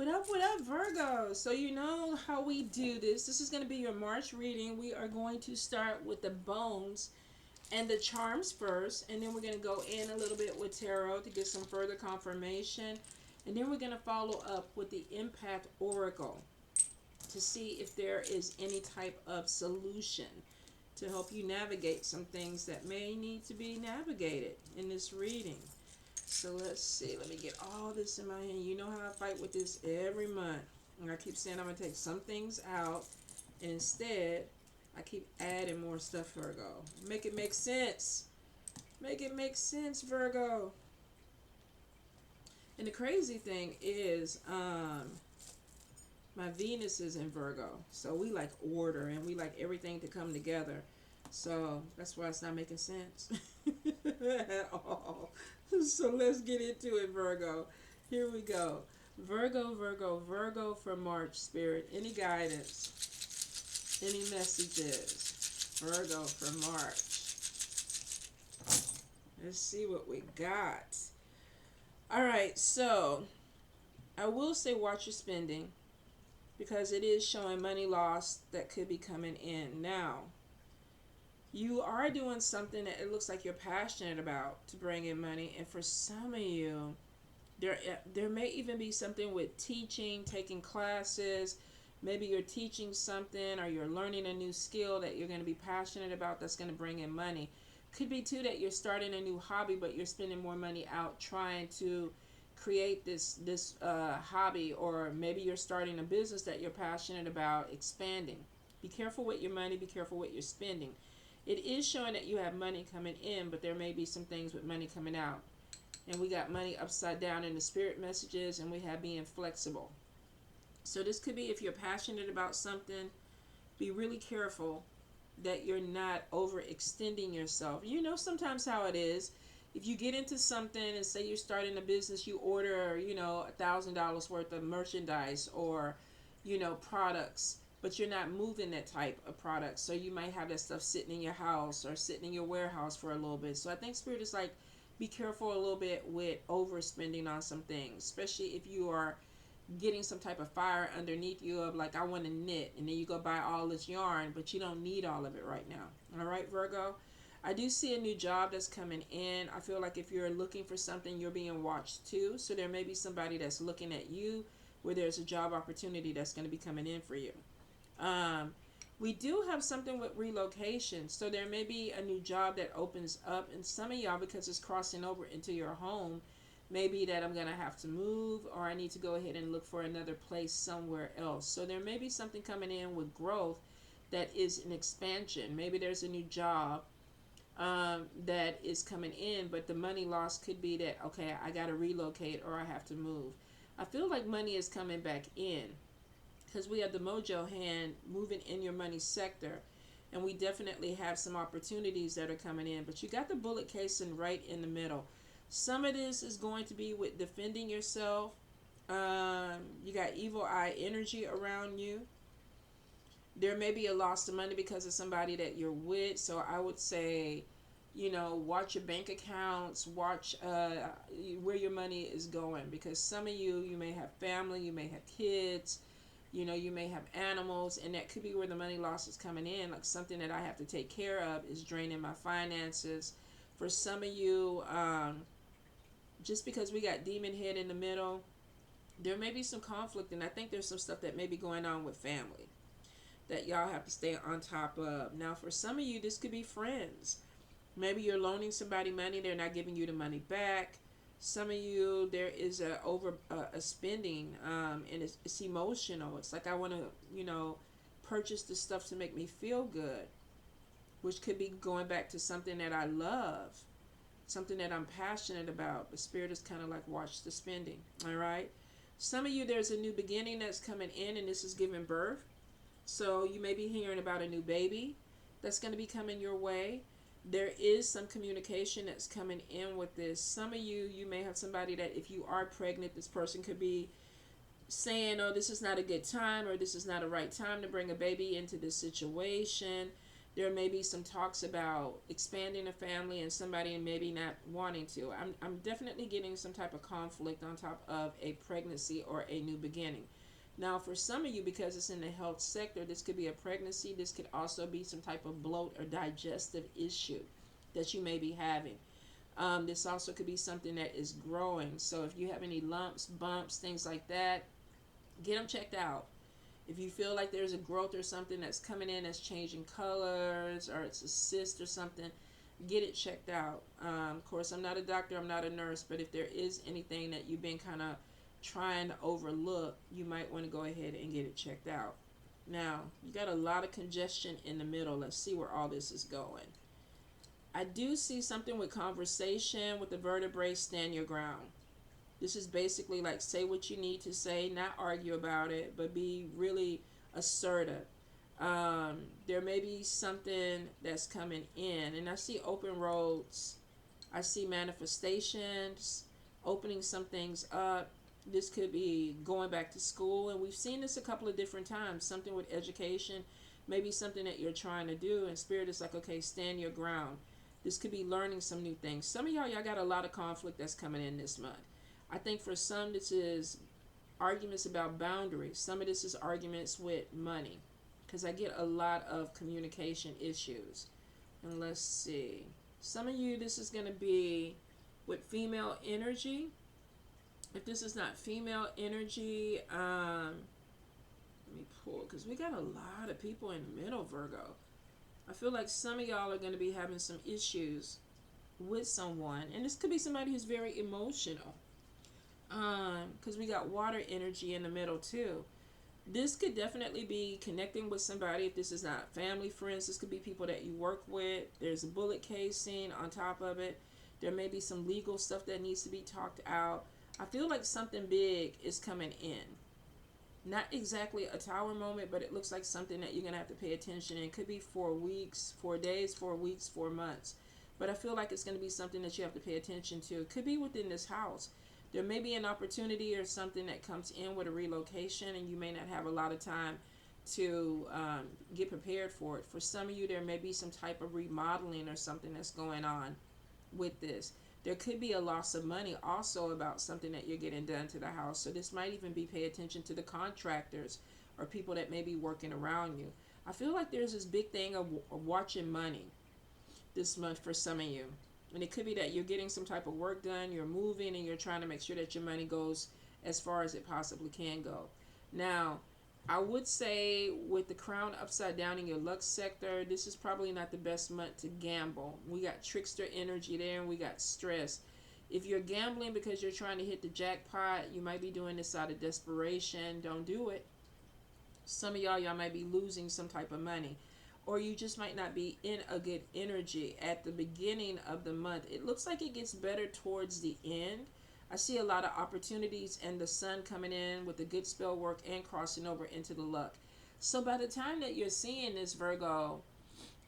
What up, Virgo? So you know how we do this. This is going to be your March reading. We are going to start with the bones and the charms first, and then we're going to go in a little bit with tarot to get some further confirmation, and then we're going to follow up with the impact oracle to see if there is any type of solution to help you navigate some things that may need to be navigated in this reading. So let's see. Let me get all this in my hand. You know how I fight with this every month. And I keep saying I'm going to take some things out. And instead, I keep adding more stuff, Virgo. Make it make sense. Make it make sense, Virgo. And the crazy thing is, my Venus is in Virgo. So we like order and we like everything to come together. So that's why it's not making sense at all. So let's get into it, Virgo. Here we go. Virgo, Virgo, Virgo for March, Spirit. Any guidance? Any messages? Virgo for March. Let's see what we got. All right, so I will say watch your spending because it is showing money loss that could be coming in. Now, you are doing something that it looks like you're passionate about to bring in money, and for some of you, there may even be something with teaching, taking classes. Maybe you're teaching something or you're learning a new skill that you're going to be passionate about that's going to bring in money. Could be too that you're starting a new hobby, but you're spending more money out trying to create this hobby, or maybe you're starting a business that you're passionate about expanding. Be careful with your money. Be careful with your spending. It is showing that you have money coming in, but there may be some things with money coming out. And we got money upside down in the spirit messages, and we have being flexible. So this could be if you're passionate about something, be really careful that you're not overextending yourself. You know sometimes how it is. If you get into something and say you're starting a business, you order, $1,000 worth of merchandise or, products, but you're not moving that type of product. So you might have that stuff sitting in your house or sitting in your warehouse for a little bit. So I think Spirit is like, be careful a little bit with overspending on some things, especially if you are getting some type of fire underneath you of like, I want to knit, and then you go buy all this yarn, but you don't need all of it right now. All right, Virgo? I do see a new job that's coming in. I feel like if you're looking for something, you're being watched too. So there may be somebody that's looking at you where there's a job opportunity that's going to be coming in for you. We do have something with relocation. So there may be a new job that opens up, and some of y'all, because it's crossing over into your home, maybe that I'm going to have to move, or I need to go ahead and look for another place somewhere else. So there may be something coming in with growth that is an expansion. Maybe there's a new job that is coming in, but the money loss could be that, okay, I got to relocate or I have to move. I feel like money is coming back in because we have the mojo hand moving in your money sector, and we definitely have some opportunities that are coming in, but you got the bullet casing right in the middle. Some of this is going to be with defending yourself. You got evil eye energy around you. There may be a loss of money because of somebody that you're with. So I would say, watch your bank accounts, watch where your money is going, because some of you may have family, you may have kids, you may have animals, and that could be where the money loss is coming in. Like something that I have to take care of is draining my finances. For some of you, just because we got demon head in the middle, there may be some conflict, and I think there's some stuff that may be going on with family that y'all have to stay on top of. Now, for some of you, this could be friends. Maybe you're loaning somebody money, they're not giving you the money back. Some of you, there is a spending, and it's emotional. It's like I want to, purchase the stuff to make me feel good, which could be going back to something that I love, something that I'm passionate about. The Spirit is kind of like, watch the spending. All right. Some of you, there's a new beginning that's coming in, and this is giving birth. So you may be hearing about a new baby that's going to be coming your way. There is some communication that's coming in with this. Some of you may have somebody that if you are pregnant, this person could be saying, oh, this is not a good time, or this is not a right time to bring a baby into this situation. There may be some talks about expanding a family and somebody maybe not wanting to. I'm definitely getting some type of conflict on top of a pregnancy or a new beginning. Now, for some of you, because it's in the health sector, this could be a pregnancy. This could also be some type of bloat or digestive issue that you may be having. This also could be something that is growing. So if you have any lumps, bumps, things like that, get them checked out. If you feel like there's a growth or something that's coming in that's changing colors, or it's a cyst or something, get it checked out. Of course, I'm not a doctor, I'm not a nurse, but if there is anything that you've been kind of trying to overlook, you might want to go ahead and get it checked out. Now, you got a lot of congestion in the middle. Let's see where all this is going. I do see something with conversation with the vertebrae. Stand your ground. This is basically like, say what you need to say, not argue about it, but be really assertive. There may be something that's coming in, and I see open roads. I see manifestations, opening some things up. This could be going back to school, and we've seen this a couple of different times. Something with education, maybe something that you're trying to do, and Spirit is like, okay, stand your ground. This could be learning some new things. Some of y'all got a lot of conflict that's coming in this month. I think for some, this is arguments about boundaries. Some of this is arguments with money, because I get a lot of communication issues. And let's see. Some of you, this is going to be with female energy. If this is not female energy, let me pull, because we got a lot of people in the middle, Virgo. I feel like some of y'all are going to be having some issues with someone. And this could be somebody who's very emotional. Because we got water energy in the middle too. This could definitely be connecting with somebody. If this is not family, friends, this could be people that you work with. There's a bullet casing on top of it. There may be some legal stuff that needs to be talked out. I feel like something big is coming in. Not exactly a tower moment, but it looks like something that you're going to have to pay attention in. It could be 4 weeks, 4 days, 4 weeks, 4 months. But I feel like it's going to be something that you have to pay attention to. It could be within this house. There may be an opportunity or something that comes in with a relocation, and you may not have a lot of time to get prepared for it. For some of you, there may be some type of remodeling or something that's going on with this. There could be a loss of money also about something that you're getting done to the house. So this might even be pay attention to the contractors or people that may be working around you. I feel like there's this big thing of watching money this month for some of you. And it could be that you're getting some type of work done, you're moving, and you're trying to make sure that your money goes as far as it possibly can go. Now, I would say with the crown upside down in your luck sector, this is probably not the best month to gamble. We got trickster energy there, and we got stress. If you're gambling because you're trying to hit the jackpot, you might be doing this out of desperation. Don't do it. Some of y'all might be losing some type of money. Or you just might not be in a good energy at the beginning of the month. It looks like it gets better towards the end. I see a lot of opportunities and the sun coming in with the good spell work and crossing over into the luck. So by the time that you're seeing this, Virgo,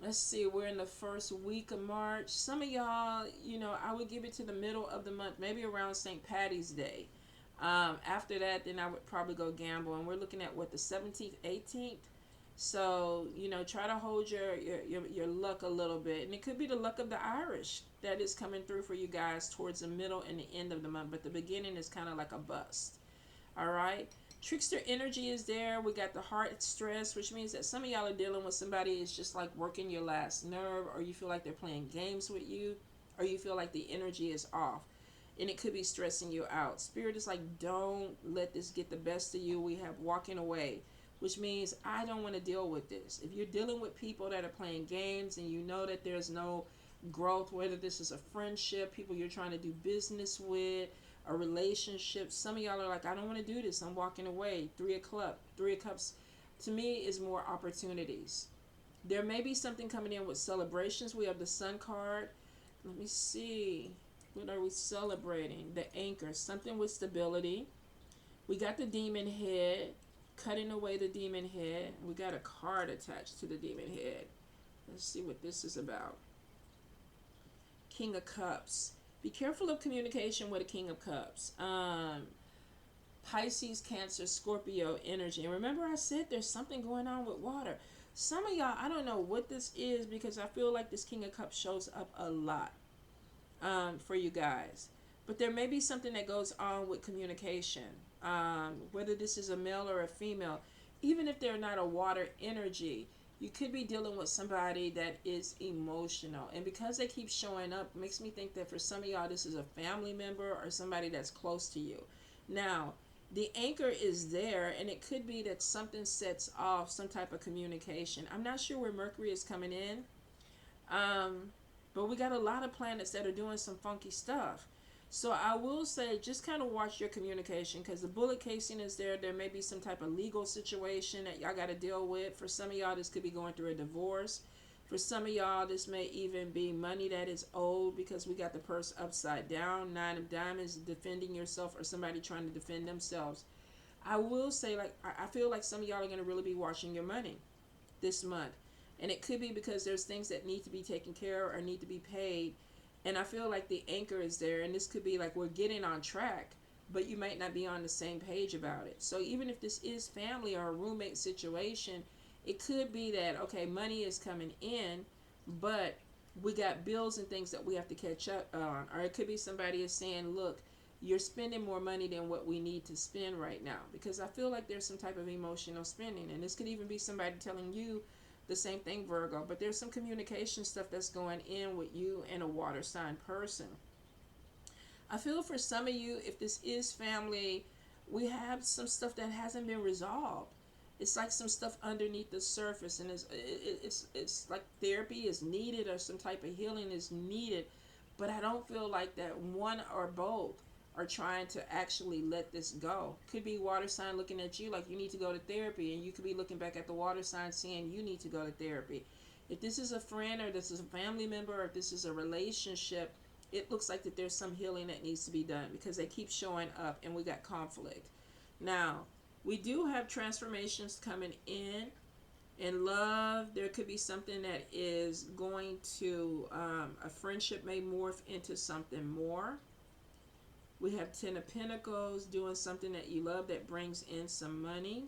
let's see, we're in the first week of March. Some of y'all, I would give it to the middle of the month, maybe around St. Patty's Day. After that, then I would probably go gamble. And we're looking at, the 17th, 18th? So, try to hold your luck a little bit. And it could be the luck of the Irish that is coming through for you guys towards the middle and the end of the month. But the beginning is kind of like a bust. All right? Trickster energy is there. We got the heart stress, which means that some of y'all are dealing with somebody is just like working your last nerve, or you feel like they're playing games with you, or you feel like the energy is off. And it could be stressing you out. Spirit is like, don't let this get the best of you. We have walking away, which means I don't want to deal with this. If you're dealing with people that are playing games and you know that there's no growth, whether this is a friendship, people you're trying to do business with, a relationship, some of y'all are like, I don't want to do this. I'm walking away. 3 of Cups to me is more opportunities. There may be something coming in with celebrations. We have the Sun card. Let me see. What are we celebrating? The Anchor. Something with stability. We got the Demon Head. Cutting away the demon head. We got a card attached to the demon head. Let's see what this is about. King of Cups. Be careful of communication with a King of Cups. Pisces, Cancer, Scorpio energy. And remember I said there's something going on with water. Some of y'all, I don't know what this is because I feel like this King of Cups shows up a lot for you guys. But there may be something that goes on with communication, whether this is a male or a female. Even if they're not a water energy, you could be dealing with somebody that is emotional. And because they keep showing up, makes me think that for some of y'all, this is a family member or somebody that's close to you. Now, the anchor is there, and it could be that something sets off some type of communication. I'm not sure where Mercury is coming in, but we got a lot of planets that are doing some funky stuff. So I will say, just kind of watch your communication, because the bullet casing is there. There may be some type of legal situation that y'all got to deal with. For some of y'all, this could be going through a divorce. For some of y'all, this may even be money that is owed, because we got the purse upside down. 9 of Diamonds, defending yourself, or somebody trying to defend themselves. I will say, like, I feel like some of y'all are going to really be watching your money this month. And it could be because there's things that need to be taken care of or need to be paid. And I feel like the anchor is there. And this could be like we're getting on track, but you might not be on the same page about it. So even if this is family or a roommate situation, it could be that, okay, money is coming in, but we got bills and things that we have to catch up on. Or it could be somebody is saying, look, you're spending more money than what we need to spend right now. Because I feel like there's some type of emotional spending. And this could even be somebody telling you the same thing, Virgo. But there's some communication stuff that's going in with you and a water sign person. I feel for some of you, if this is family, we have some stuff that hasn't been resolved. It's like some stuff underneath the surface, and it's like therapy is needed or some type of healing is needed. But I don't feel like that one or both are trying to actually let this go. Could be water sign looking at you like you need to go to therapy, and you could be looking back at the water sign saying you need to go to therapy. If this is a friend, or this is a family member, or if this is a relationship, it looks like that there's some healing that needs to be done, because they keep showing up and we got conflict. Now, we do have transformations coming in love. There could be something that is going to, a friendship may morph into something more. We have 10 of Pentacles, doing something that you love that brings in some money.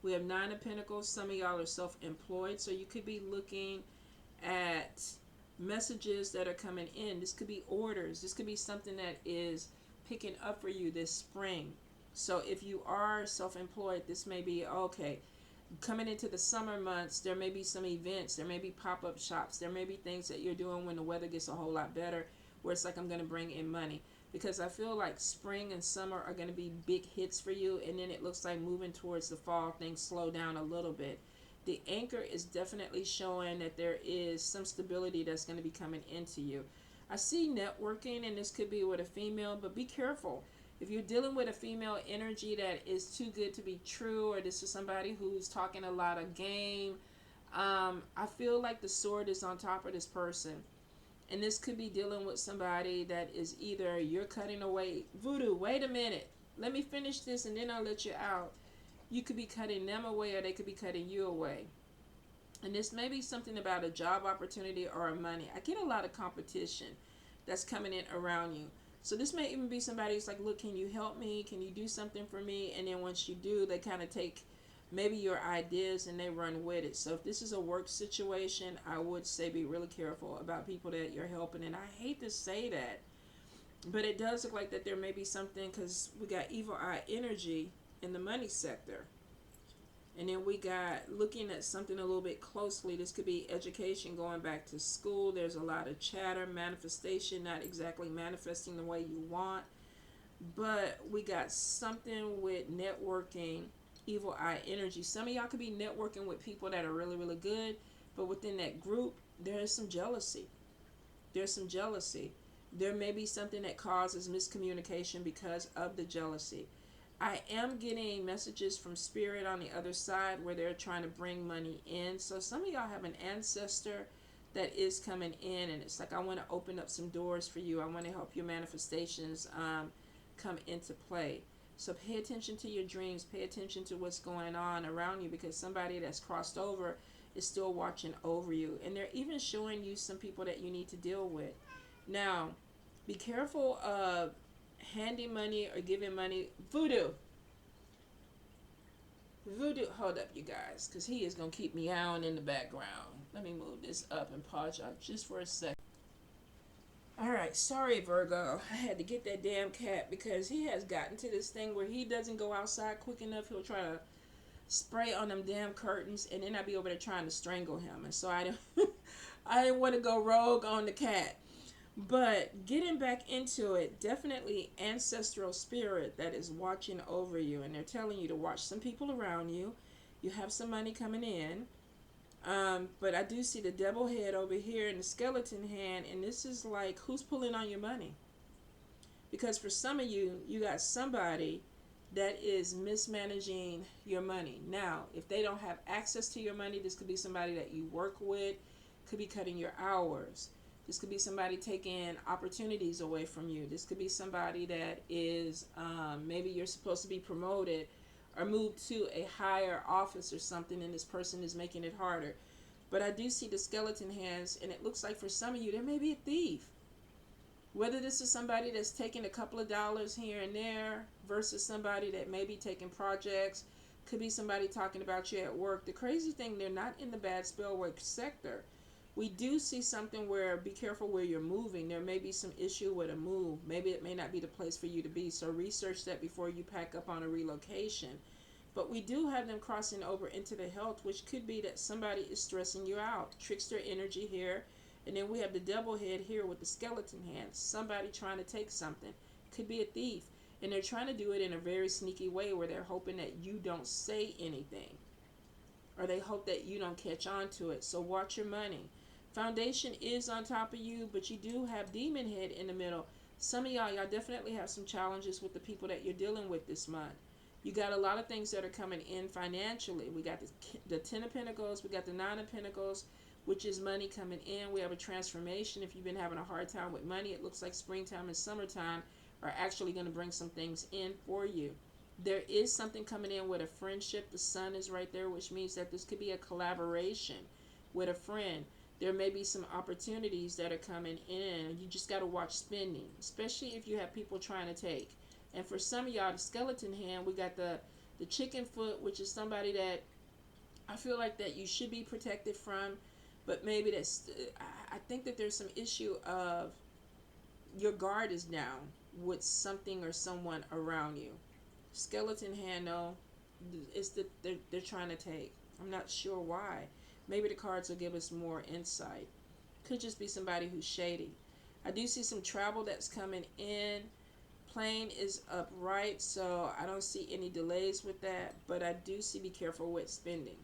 We have 9 of Pentacles. Some of y'all are self-employed, so you could be looking at messages that are coming in. This could be orders. This could be something that is picking up for you this spring. So if you are self-employed, this may be, okay, coming into the summer months, there may be some events. There may be pop-up shops. There may be things that you're doing when the weather gets a whole lot better, where it's like, I'm going to bring in money. Because I feel like spring and summer are going to be big hits for you. And then it looks like moving towards the fall, things slow down a little bit. The anchor is definitely showing that there is some stability that's going to be coming into you. I see networking, and this could be with a female, but be careful. If you're dealing with a female energy that is too good to be true, or this is somebody who's talking a lot of game, I feel like the sword is on top of this person. And this could be dealing with somebody that is either you're cutting away. Voodoo, wait a minute. Let me finish this and then I'll let you out. You could be cutting them away, or they could be cutting you away. And this may be something about a job opportunity or a money. I get a lot of competition that's coming in around you. So this may even be somebody who's like, look, can you help me? Can you do something for me? And then once you do, they kind of take maybe your ideas and they run with it. So if this is a work situation, I would say be really careful about people that you're helping. And I hate to say that, but it does look like that there may be something, because we got evil eye energy in the money sector. And then we got looking at something a little bit closely. This could be education, going back to school. There's a lot of chatter, manifestation, not exactly manifesting the way you want. But we got something with networking, evil eye energy. Some of y'all could be networking with people that are really, really good, but within that group, there is some jealousy. There's some jealousy. There may be something that causes miscommunication because of the jealousy. I am getting messages from spirit on the other side where they're trying to bring money in. So some of y'all have an ancestor that is coming in, and it's like, I want to open up some doors for you. I want to help your manifestations come into play. So pay attention to your dreams. Pay attention to what's going on around you, because somebody that's crossed over is still watching over you. And they're even showing you some people that you need to deal with. Now, be careful of handing money or giving money. Voodoo. Voodoo, hold up, you guys, because he is going to keep meowing in the background. Let me move this up and pause y'all just for a second. All right, sorry, Virgo. I had to get that damn cat because he has gotten to this thing where he doesn't go outside quick enough. He'll try to spray on them damn curtains, and then I'd be over there trying to strangle him. And so I didn't, I didn't want to go rogue on the cat. But getting back into it, definitely ancestral spirit that is watching over you, and they're telling you to watch some people around you. You have some money coming in. But I do see the devil head over here and the skeleton hand, and this is like, who's pulling on your money? Because for some of you, you got somebody that is mismanaging your money. Now, if they don't have access to your money, this could be somebody that you work with, could be cutting your hours. This could be somebody taking opportunities away from you. This could be somebody that is, maybe you're supposed to be promoted or moved to a higher office or something, and this person is making it harder. But I do see the skeleton hands, and it looks like for some of you, there may be a thief. Whether this is somebody that's taking a couple of dollars here and there versus somebody that may be taking projects, could be somebody talking about you at work. The crazy thing, they're not in the bad spell work sector. We do see something where, be careful where you're moving. There may be some issue with a move. Maybe it may not be the place for you to be. So research that before you pack up on a relocation. But we do have them crossing over into the health, which could be that somebody is stressing you out. Trickster energy here. And then we have the devil head here with the skeleton hands. Somebody trying to take something. Could be a thief. And they're trying to do it in a very sneaky way where they're hoping that you don't say anything. Or they hope that you don't catch on to it. So watch your money. Foundation is on top of you, but you do have demon head in the middle. Some of y'all definitely have some challenges with the people that you're dealing with this month. You got a lot of things that are coming in financially. We got the 10 of Pentacles. We got the 9 of Pentacles, which is money coming in. We have a transformation. If you've been having a hard time with money, it looks like springtime and summertime are actually going to bring some things in for you. There is something coming in with a friendship. The sun is right there, which means that this could be a collaboration with a friend. There may be some opportunities that are coming in. You just got to watch spending, especially if you have people trying to take. And for some of y'all, the skeleton hand, we got the chicken foot, which is somebody that I feel like that you should be protected from. But maybe that's, I think that there's some issue of your guard is down with something or someone around you. Skeleton hand, no, it's that they're trying to take. I'm not sure why. Maybe the cards will give us more insight. Could just be somebody who's shady. I do see some travel that's coming in. Plane is upright, so I don't see any delays with that. But I do see be careful with spending.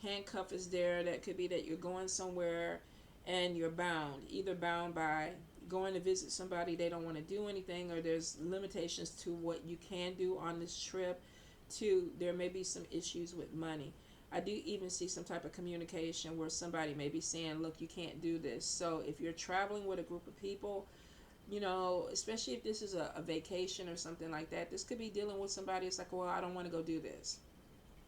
Handcuff is there. That could be that you're going somewhere and you're bound. Either bound by going to visit somebody, they don't want to do anything, or there's limitations to what you can do on this trip. Two, there may be some issues with money. I do even see some type of communication where somebody may be saying, look, you can't do this. So if you're traveling with a group of people, you know, especially if this is a vacation or something like that, this could be dealing with somebody. It's like, well, I don't want to go do this.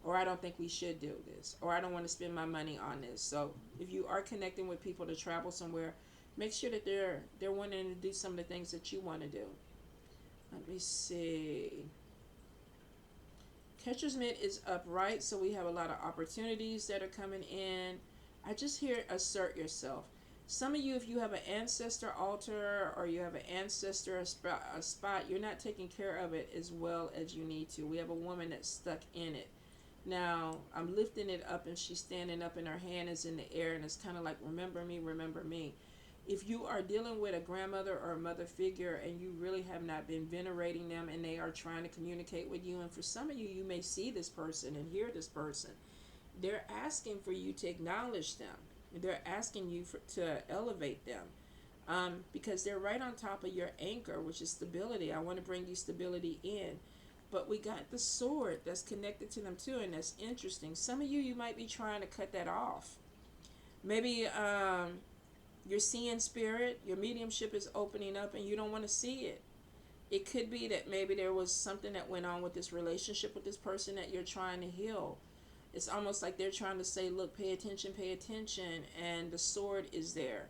Or I don't think we should do this. Or I don't want to spend my money on this. So if you are connecting with people to travel somewhere, make sure that they're wanting to do some of the things that you want to do. Let me see. Catcher's mitt is upright, so we have a lot of opportunities that are coming in. I just hear assert yourself. Some of you, if you have an ancestor altar or you have an ancestor a spot, you're not taking care of it as well as you need to. We have a woman that's stuck in it. Now, I'm lifting it up and she's standing up and her hand is in the air and it's kind of like, remember me, remember me. If you are dealing with a grandmother or a mother figure and you really have not been venerating them and they are trying to communicate with you, and for some of you, you may see this person and hear this person, they're asking for you to acknowledge them. They're asking you to elevate them because they're right on top of your anchor, which is stability. I want to bring you stability in. But we got the sword that's connected to them too, and that's interesting. Some of you, you might be trying to cut that off. Maybe you're seeing spirit, your mediumship is opening up and you don't want to see it. It could be that maybe there was something that went on with this relationship with this person that you're trying to heal. It's almost like they're trying to say, look, pay attention, and the sword is there.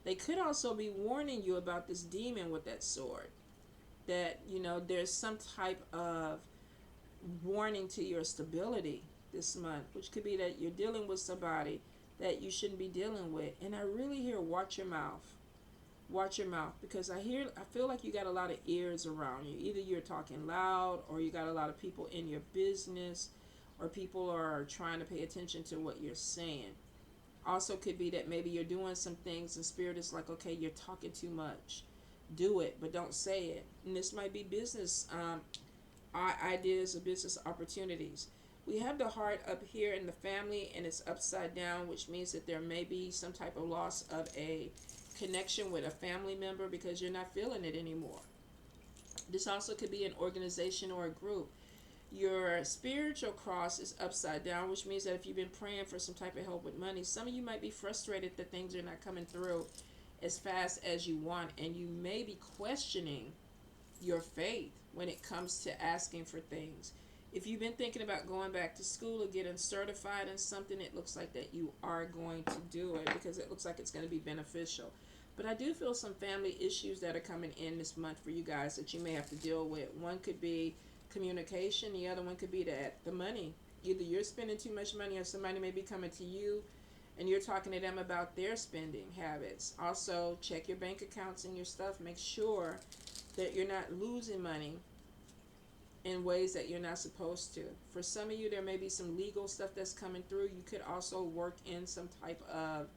They could also be warning you about this demon with that sword. That, you know, there's some type of warning to your stability this month, which could be that you're dealing with somebody that you shouldn't be dealing with. And I really hear watch your mouth. Watch your mouth, because I feel like you got a lot of ears around you. Either you're talking loud, or you got a lot of people in your business, or people are trying to pay attention to what you're saying. Also could be that maybe you're doing some things and spirit is like, okay, you're talking too much. Do it, but don't say it. And this might be business ideas or business opportunities. We have the heart up here in the family, and it's upside down, which means that there may be some type of loss of a connection with a family member because you're not feeling it anymore. This also could be an organization or a group. Your spiritual cross is upside down, which means that if you've been praying for some type of help with money, some of you might be frustrated that things are not coming through as fast as you want, and you may be questioning your faith when it comes to asking for things. If you've been thinking about going back to school or getting certified in something, it looks like that you are going to do it because it looks like it's going to be beneficial. But I do feel some family issues that are coming in this month for you guys that you may have to deal with. One could be communication. The other one could be the money. Either you're spending too much money, or somebody may be coming to you and you're talking to them about their spending habits. Also, check your bank accounts and your stuff. Make sure that you're not losing money in ways that you're not supposed to. For some of you, there may be some legal stuff that's coming through. You could also work in some type of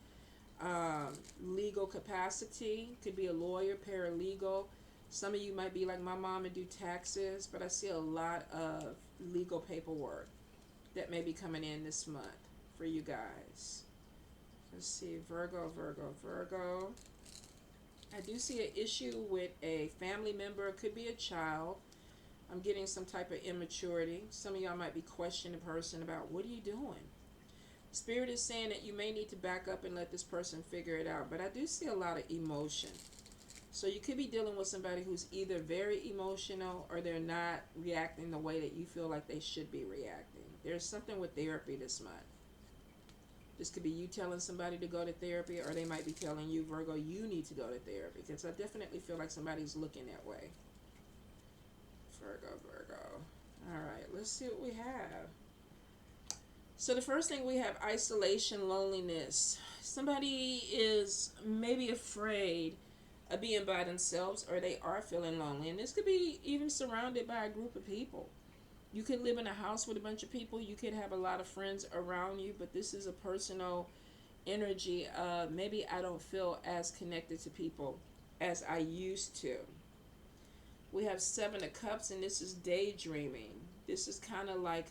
legal capacity. Could be a lawyer, paralegal. Some of you might be like my mom and do taxes, but I see a lot of legal paperwork that may be coming in this month for you guys. Let's see, Virgo. I do see an issue with a family member. It could be a child. I'm getting some type of immaturity. Some of y'all might be questioning a person about, what are you doing? Spirit is saying that you may need to back up and let this person figure it out. But I do see a lot of emotion. So you could be dealing with somebody who's either very emotional or they're not reacting the way that you feel like they should be reacting. There's something with therapy this month. This could be you telling somebody to go to therapy, or they might be telling you, Virgo, you need to go to therapy. Because I definitely feel like somebody's looking that way. Virgo. All right, let's see what we have. So the first thing we have, isolation, loneliness. Somebody is maybe afraid of being by themselves, or they are feeling lonely. And this could be even surrounded by a group of people. You could live in a house with a bunch of people. You could have a lot of friends around you, but this is a personal energy of maybe I don't feel as connected to people as I used to. We have 7 of Cups, and this is daydreaming. This is kind of like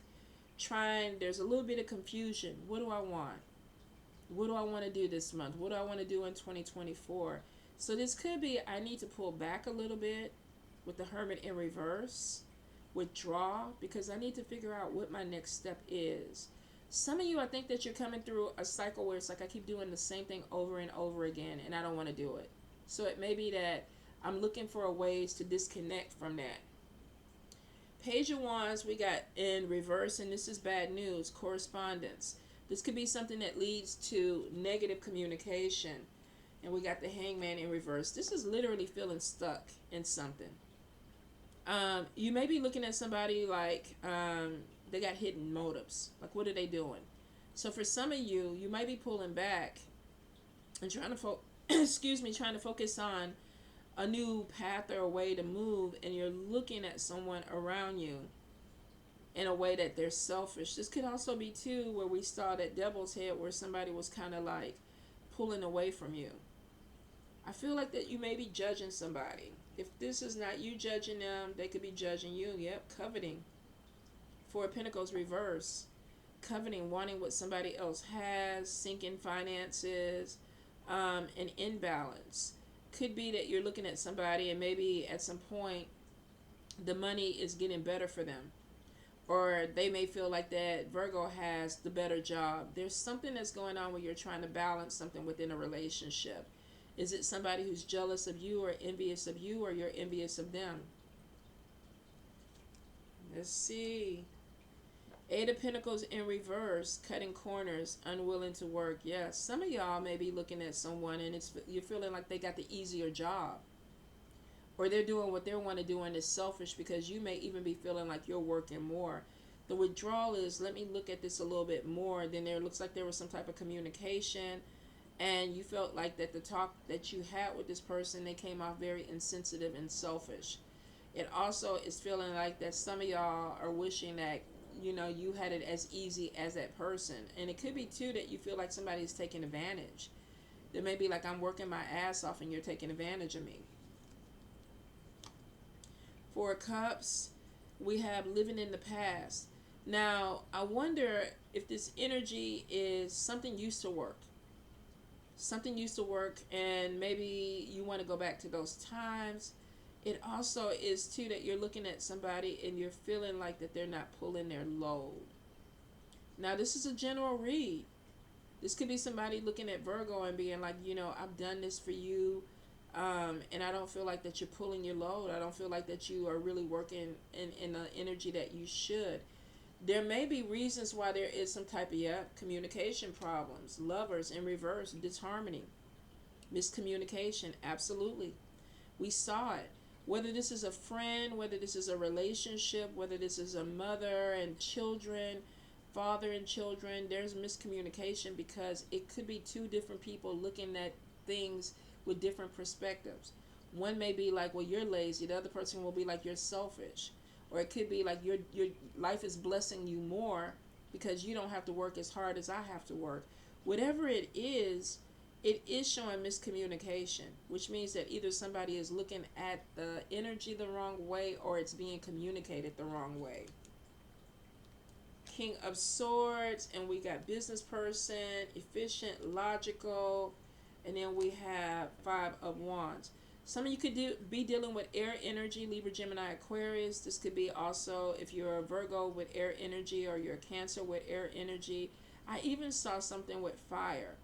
there's a little bit of confusion. What do I want? What do I want to do this month? What do I want to do in 2024? So this could be, I need to pull back a little bit with the Hermit in reverse. Withdraw, because I need to figure out what my next step is. Some of you, I think that you're coming through a cycle where it's like I keep doing the same thing over and over again, and I don't want to do it. So it may be that I'm looking for ways to disconnect from that. Page of Wands, we got in reverse, and this is bad news, correspondence. This could be something that leads to negative communication. And we got the Hangman in reverse. This is literally feeling stuck in something. You may be looking at somebody like they got hidden motives. Like, what are they doing? So for some of you, you might be pulling back and trying to trying to focus on a new path or a way to move, and you're looking at someone around you in a way that they're selfish. This could also be too where we saw that Devil's Head, where somebody was kind of like pulling away from you. I feel like that you may be judging somebody. If this is not you judging them, they could be judging you. Yep, coveting. 4 of Pentacles reverse. Coveting, wanting what somebody else has, sinking finances, an imbalance. Could be that you're looking at somebody and maybe at some point the money is getting better for them. Or they may feel like that Virgo has the better job. There's something that's going on where you're trying to balance something within a relationship. Is it somebody who's jealous of you or envious of you, or you're envious of them? Let's see. 8 of Pentacles in reverse, cutting corners, unwilling to work. Yes, some of y'all may be looking at someone and you're feeling like they got the easier job. or they're doing what they want to do and it's selfish, because you may even be feeling like you're working more. The withdrawal is, let me look at this a little bit more. Then there looks like there was some type of communication, and you felt like that the talk that you had with this person, they came off very insensitive and selfish. It also is feeling like that some of y'all are wishing that, you had it as easy as that person. And it could be too that you feel like somebody's taking advantage. There may be like, I'm working my ass off and you're taking advantage of me. Four Cups, we have living in the past. Now, I wonder if this energy is something used to work. Something used to work, and maybe you want to go back to those times. It also is too that you're looking at somebody and you're feeling like that they're not pulling their load. Now, this is a general read. This could be somebody looking at Virgo and being like, I've done this for you, and I don't feel like that you're pulling your load. I don't feel like that you are really working in the energy that you should. There may be reasons why there is some type of communication problems. Lovers in reverse, disharmony, miscommunication, absolutely. We saw it. Whether this is a friend, whether this is a relationship, whether this is a mother and children, father and children, there's miscommunication because it could be two different people looking at things with different perspectives. One may be like, well, you're lazy. The other person will be like, you're selfish. Or it could be like your life is blessing you more because you don't have to work as hard as I have to work. Whatever it is showing miscommunication, which means that either somebody is looking at the energy the wrong way or it's being communicated the wrong way. King of Swords, and we got business person, efficient, logical, and then we have Five of Wands. Some of you could be dealing with air energy, Libra, Gemini, Aquarius. This could be also if you're a Virgo with air energy, or you're a Cancer with air energy. I even saw something with fire,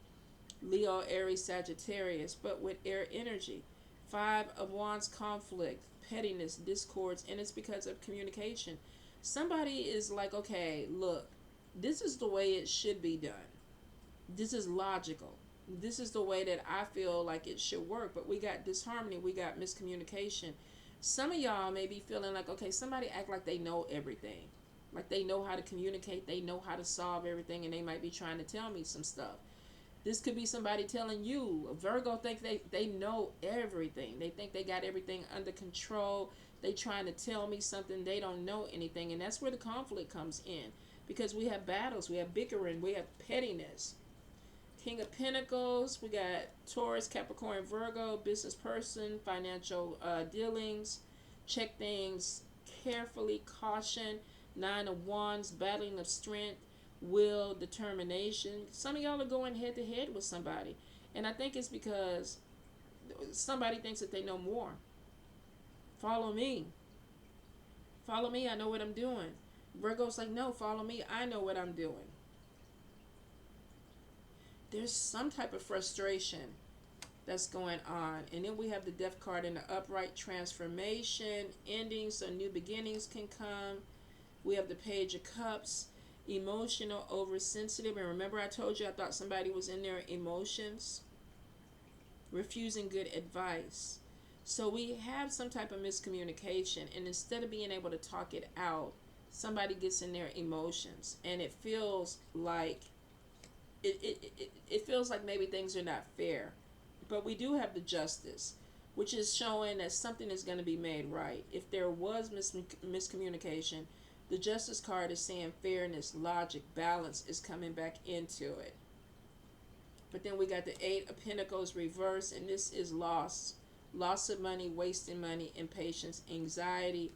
Leo, Aries, Sagittarius, but with air energy. Five of Wands, conflict, pettiness, discords, and it's because of communication. Somebody is like, okay, look, this is the way it should be done. This is logical. This is the way that I feel like it should work. But we got disharmony. We got miscommunication. Some of y'all may be feeling like, okay, somebody act like they know everything. Like they know how to communicate. They know how to solve everything. And they might be trying to tell me some stuff. This could be somebody telling you. A Virgo think they know everything. They think they got everything under control. They trying to tell me something. They don't know anything. And that's where the conflict comes in. Because we have battles. We have bickering. We have pettiness. King of Pentacles, we got Taurus, Capricorn, Virgo, business person, financial dealings, check things carefully, caution, Nine of Wands, battling of strength, will, determination. Some of y'all are going head to head with somebody, and I think it's because somebody thinks that they know more. Follow me. Follow me, I know what I'm doing. Virgo's like, no, follow me, I know what I'm doing. There's some type of frustration that's going on. And then we have the Death card in the upright, transformation, ending, so new beginnings can come. We have the Page of Cups, emotional, oversensitive. And remember I told you I thought somebody was in their emotions. Refusing good advice. So we have some type of miscommunication. And instead of being able to talk it out, somebody gets in their emotions. And it feels like it feels like maybe things are not fair. But we do have the Justice, which is showing that something is going to be made right. If there was miscommunication, the Justice card is saying fairness, logic, balance is coming back into it. But then we got the Eight of Pentacles reverse, and this is loss. Loss of money, wasting money, impatience, anxiety,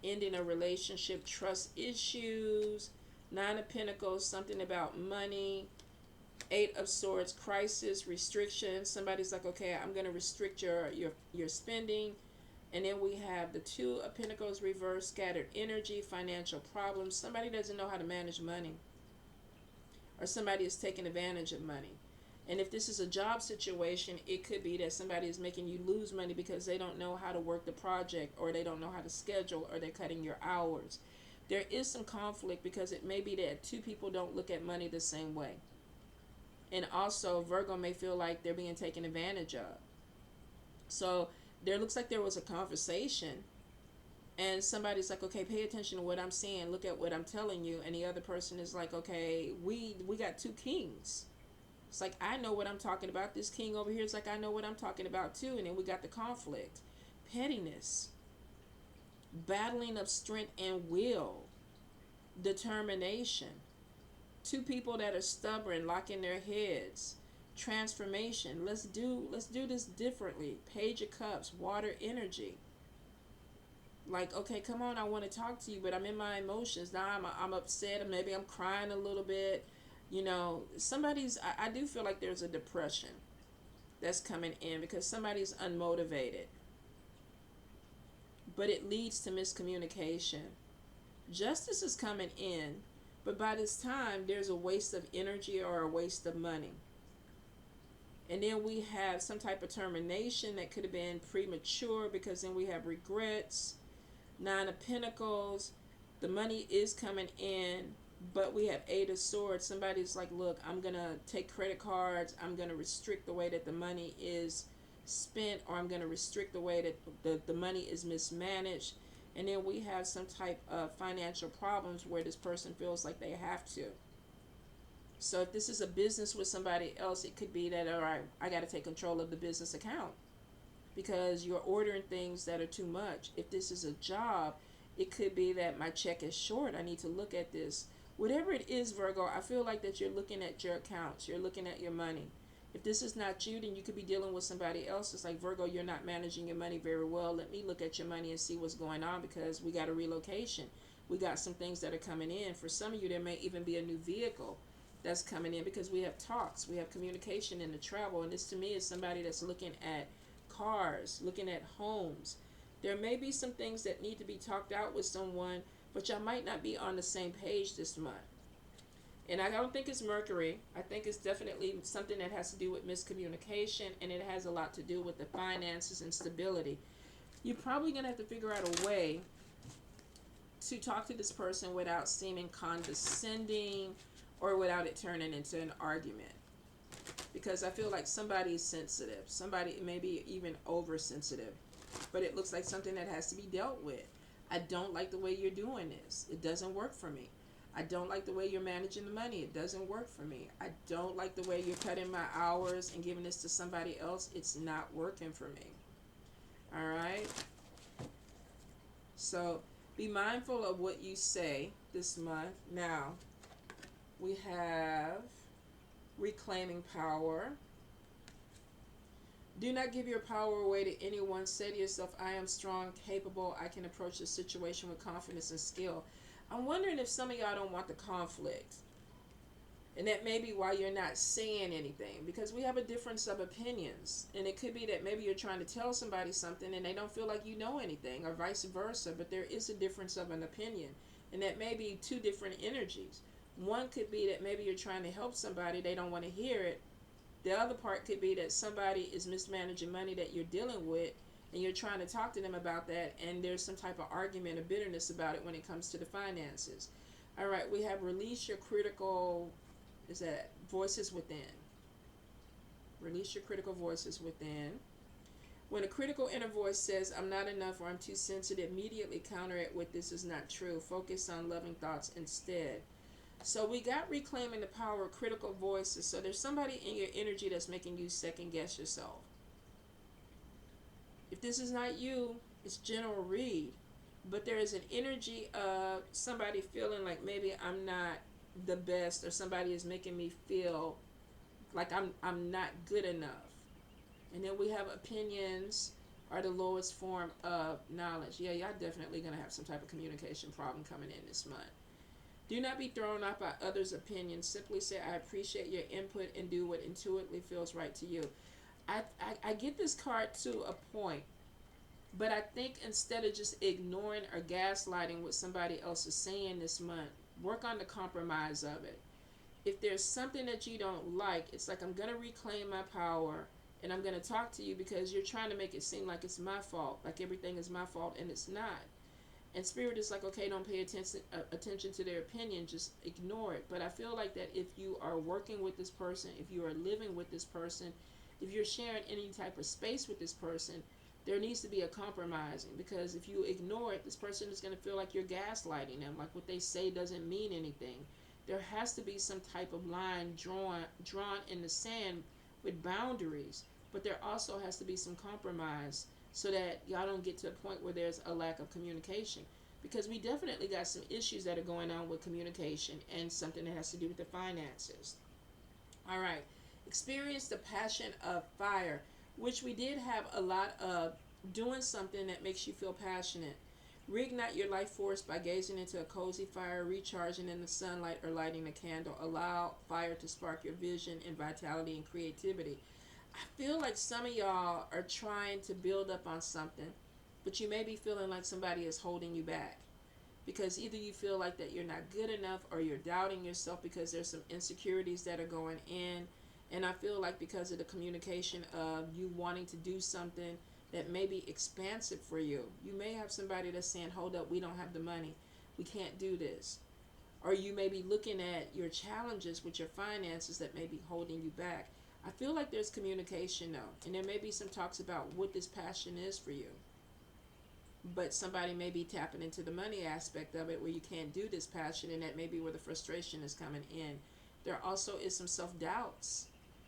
ending a relationship, trust issues. Nine of Pentacles, something about money. Eight of Swords, crisis, restriction. Somebody's like, okay, I'm going to restrict your spending. And then we have the Two of Pentacles reverse, scattered energy, financial problems. Somebody doesn't know how to manage money. Or somebody is taking advantage of money. And if this is a job situation, it could be that somebody is making you lose money because they don't know how to work the project, or they don't know how to schedule, or they're cutting your hours. There is some conflict because it may be that two people don't look at money the same way. And also, Virgo may feel like they're being taken advantage of. So there looks like there was a conversation, and somebody's like, okay, pay attention to what I'm saying, look at what I'm telling you, and the other person is like, okay, we got two kings. It's like, I know what I'm talking about. This king over here is like, I know what I'm talking about too. And then we got the conflict, pettiness, battling of strength and will, determination, two people that are stubborn, locking their heads, transformation. Let's do this differently. Page of Cups, water energy. Like, okay, come on, I want to talk to you, but I'm in my emotions now. I'm upset, or maybe I'm crying a little bit. You know, I do feel like there's a depression that's coming in because somebody's unmotivated, but it leads to miscommunication. Justice is coming in, but by this time there's a waste of energy or a waste of money. And then we have some type of termination that could have been premature, because then we have regrets. Nine of Pentacles, the money is coming in, but we have Eight of Swords. Somebody's like, look, I'm going to take credit cards. I'm going to restrict the way that the money is spent, or I'm going to restrict the way that the money is mismanaged. And then we have some type of financial problems where this person feels like they have to. So if this is a business with somebody else, it could be that, all right, I got to take control of the business account because you're ordering things that are too much. If this is a job, it could be that my check is short. I need to look at this. Whatever it is, Virgo, I feel like that you're looking at your accounts. You're looking at your money. If this is not you, then you could be dealing with somebody else. It's like, Virgo, you're not managing your money very well. Let me look at your money and see what's going on, because we got a relocation. We got some things that are coming in. For some of you, there may even be a new vehicle that's coming in, because we have talks. We have communication in the travel. And this to me is somebody that's looking at cars, looking at homes. There may be some things that need to be talked out with someone, but y'all might not be on the same page this month. And I don't think it's Mercury. I think it's definitely something that has to do with miscommunication, and it has a lot to do with the finances and stability. You're probably going to have to figure out a way to talk to this person without seeming condescending or without it turning into an argument. Because I feel like somebody's sensitive. Somebody may be even oversensitive. But it looks like something that has to be dealt with. I don't like the way you're doing this. It doesn't work for me. I don't like the way you're managing the money. It doesn't work for me. I don't like the way you're cutting my hours and giving this to somebody else. It's not working for me. All right? So be mindful of what you say this month. Now, we have reclaiming power. Do not give your power away to anyone. Say to yourself, I am strong, capable. I can approach the situation with confidence and skill. I'm wondering if some of y'all don't want the conflict. And that may be why you're not saying anything, because we have a difference of opinions. And it could be that maybe you're trying to tell somebody something and they don't feel like you know anything, or vice versa. But there is a difference of an opinion. And that may be two different energies. One could be that maybe you're trying to help somebody, they don't want to hear it. The other part could be that somebody is mismanaging money that you're dealing with, and you're trying to talk to them about that, and there's some type of argument or bitterness about it when it comes to the finances. All right, we have release your critical, voices within. Release your critical voices within. When a critical inner voice says, I'm not enough or I'm too sensitive, immediately counter it with, this is not true. Focus on loving thoughts instead. So we got reclaiming the power of critical voices. So there's somebody in your energy that's making you second guess yourself. If this is not you, it's general read. But there is an energy of somebody feeling like maybe I'm not the best, or somebody is making me feel like I'm not good enough. And then we have opinions are the lowest form of knowledge. Yeah, y'all definitely going to have some type of communication problem coming in this month. Do not be thrown off by others' opinions. Simply say, I appreciate your input, and do what intuitively feels right to you. I get this card to a point, but I think instead of just ignoring or gaslighting what somebody else is saying this month, work on the compromise of it. If there's something that you don't like, it's like, I'm going to reclaim my power, and I'm going to talk to you because you're trying to make it seem like it's my fault, like everything is my fault, and it's not. And Spirit is like, okay, don't pay attention to their opinion, just ignore it. But I feel like that if you are working with this person, if you are living with this person, if you're sharing any type of space with this person, There needs to be a compromising, because if you ignore it, this person is going to feel like you're gaslighting them, like what they say doesn't mean anything. There has to be some type of line drawn in the sand with boundaries, but there also has to be some compromise so that y'all don't get to a point where there's a lack of communication, because we definitely got some issues that are going on with communication and something that has to do with the finances. All right. Experience the passion of fire, which we did have a lot of. Doing something that makes you feel passionate. Reignite your life force by gazing into a cozy fire, recharging in the sunlight, or lighting a candle. Allow fire to spark your vision and vitality and creativity. I feel like some of y'all are trying to build up on something, but you may be feeling like somebody is holding you back, because either you feel like that you're not good enough, or you're doubting yourself because there's some insecurities that are going in. And I feel like because of the communication of you wanting to do something that may be expansive for you, you may have somebody that's saying, hold up, we don't have the money, we can't do this. Or you may be looking at your challenges with your finances that may be holding you back. I feel like there's communication though, and there may be some talks about what this passion is for you, but somebody may be tapping into the money aspect of it where you can't do this passion, and that may be where the frustration is coming in. There also is some self-doubts.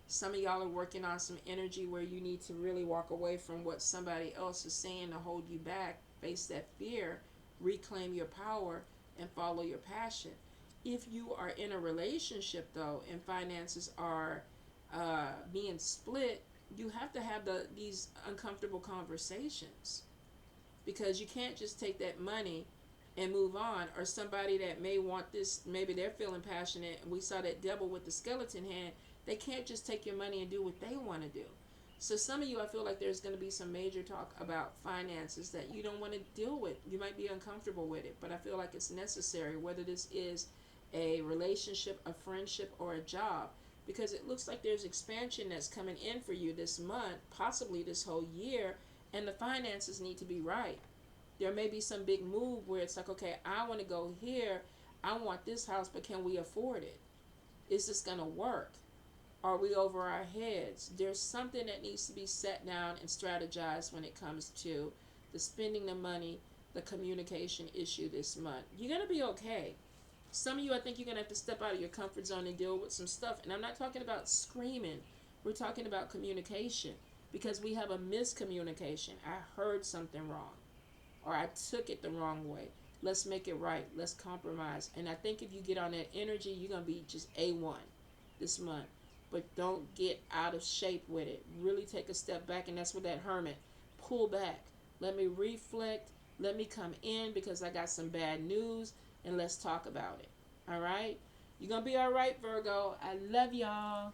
Some of y'all are working on some energy where you need to really walk away from what somebody else is saying to hold you back, face that fear, reclaim your power, and follow your passion. If you are in a relationship though, and finances are being split, you have to have these uncomfortable conversations, because you can't just take that money and move on. Or somebody that may want this, maybe they're feeling passionate, and we saw that devil with the skeleton hand. They can't just take your money and do what they want to do. So some of you, I feel like there's going to be some major talk about finances that you don't want to deal with. You might be uncomfortable with it, but I feel like it's necessary, whether this is a relationship, a friendship, or a job, because it looks like there's expansion that's coming in for you this month, possibly this whole year, and the finances need to be right. There may be some big move where it's like, okay, I want to go here, I want this house, but can we afford it? Is this going to work? Are we over our heads? There's something that needs to be set down and strategized when it comes to the spending the money, the communication issue this month. You're going to be okay. Some of you, I think you're going to have to step out of your comfort zone and deal with some stuff. And I'm not talking about screaming. We're talking about communication, because we have a miscommunication. I heard something wrong, or I took it the wrong way. Let's make it right. Let's compromise. And I think if you get on that energy, you're going to be just A1 this month. But don't get out of shape with it. Really take a step back, and that's what that hermit. Pull back. Let me reflect. Let me come in, because I got some bad news, and let's talk about it. All right? You're going to be all right, Virgo. I love y'all.